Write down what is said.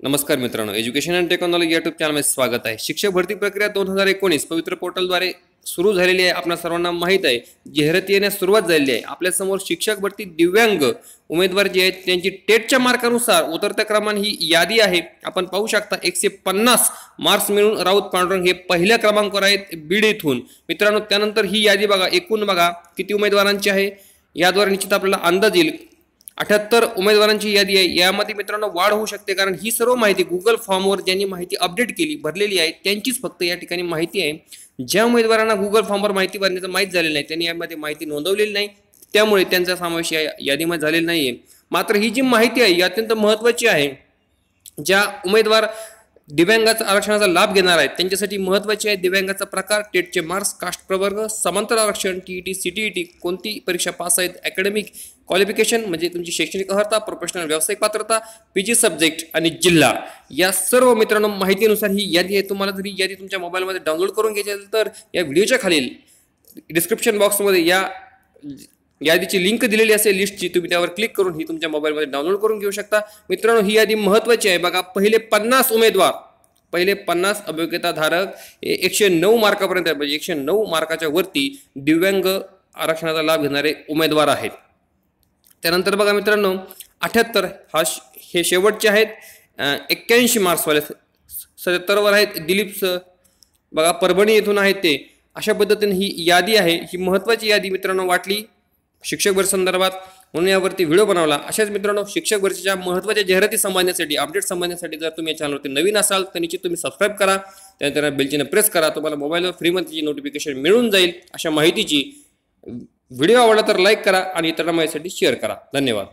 नमस्कार मित्रांनो, education and technology YouTube चॅनलमध्ये स्वागत आहे। शिक्षक भरती प्रक्रिया 2019 पवित्र पोर्टलद्वारे सुरू झालेली आहे। आपल्या सर्वांना माहीत आहे, जाहिराती येण्यास सुरुवात झालेली आहे। आपल्या समोर शिक्षक भरती दिव्यांग उमेदवार जे आहेत त्यांची टेटच्या मार्कानुसार उतरत्या क्रमांक ही यादी आहे। आपण पाहू शकता 150 मार्क्स मिळून राऊत पांडुरंग हे पहिल्या क्रमांकावर आहेत बीड येथून। मित्रांनो, त्यानंतर ही यादी बघा, एकूण बघा किती उमेदवारांची आहे, याद्वारे निश्चित आपल्याला अंदाज येईल। 78 उमेदवारांची यादी आहे। यामध्ये मित्रांनो वाढ होऊ शकते, कारण ही सर्व माहिती गुगल फॉर्मवर ज्यांनी माहिती अपडेट केली भरलेली आहे त्यांचीच फक्त या ठिकाणी माहिती आहे। ज्या उमेदवारांना गुगल फॉर्मवर माहिती भरण्याचं माहीत झालेलं नाही त्यांनी यामध्ये माहिती नोंदवलेली नाही, त्यामुळे त्यांचा समावेश या यादीमध्ये झालेला नाहीये। मात्र ही जी माहिती आहे ही अत्यंत महत्त्वाची आहे। ज्या उमेदवार दिव्यांगाचा आरक्षणाचा लाभ घेणार आहेत त्यांच्यासाठी महत्त्वाचे आहे दिव्यांगाचा प्रकार, टेटचे मार्क्स, कास्ट प्रवर्ग, समांतर आरक्षण, टीईटी, सीटीईटी, कोणती परीक्षा पास आहेत, अकॅडमिक क्वालिफिकेशन म्हणजे तुमची शैक्षणिक अर्हता, प्रोफेशनल व्यावसायिक पात्रता, पीजी सब्जेक्ट आणि जिल्हा, या सर्व मित्रांनो माहितीनुसार ही यादी आहे। तुम्हाला जर ही यादी तुमच्या मोबाईलमध्ये डाउनलोड करून घ्यायची असेल तर या व्हिडिओच्या खालील डिस्क्रिप्शन बॉक्समध्ये या यादीची लिंक दिलेली असेल लिस्टची, तुम्ही त्यावर क्लिक करून ही तुमच्या मोबाईलमध्ये डाउनलोड करून घेऊ शकता। मित्रांनो, ही यादी महत्त्वाची आहे। बघा, पहिले 50 उमेदवार, पहिले 50 अभियोग्यताधारक 109 मार्कापर्यंत, म्हणजे 109 मार्काच्या वरती दिव्यांग आरक्षणाचा लाभ घेणारे उमेदवार आहेत। त्यानंतर बघा मित्रांनो, 78 हे शेवटचे आहेत। 81 मार्क्सवाले 77 वर आहेत दिलीप बघा परभणी येथून आहेत ते। अशा पद्धतीने ही यादी आहे, ही महत्त्वाची यादी मित्रांनो वाटली शिक्षक भरती संदर्भात, म्हणून यावरती व्हिडिओ बनवला। अशाच मित्रांनो शिक्षक भरतीच्या महत्त्वाच्या जाहिराती समजण्यासाठी, अपडेट समजण्यासाठी जर तुम्ही या चॅनलवरती नवीन असाल तर निश्चित तुम्ही सबस्क्राईब करा, त्यानंतर बेलचिन्ह प्रेस करा, तुम्हाला मोबाईलवर फ्रीमध्ये त्याची नोटिफिकेशन मिळून जाईल अशा माहितीची। व्हिडिओ आवडला तर लाईक करा आणि इतरांना माहितीसाठी शेअर करा। धन्यवाद।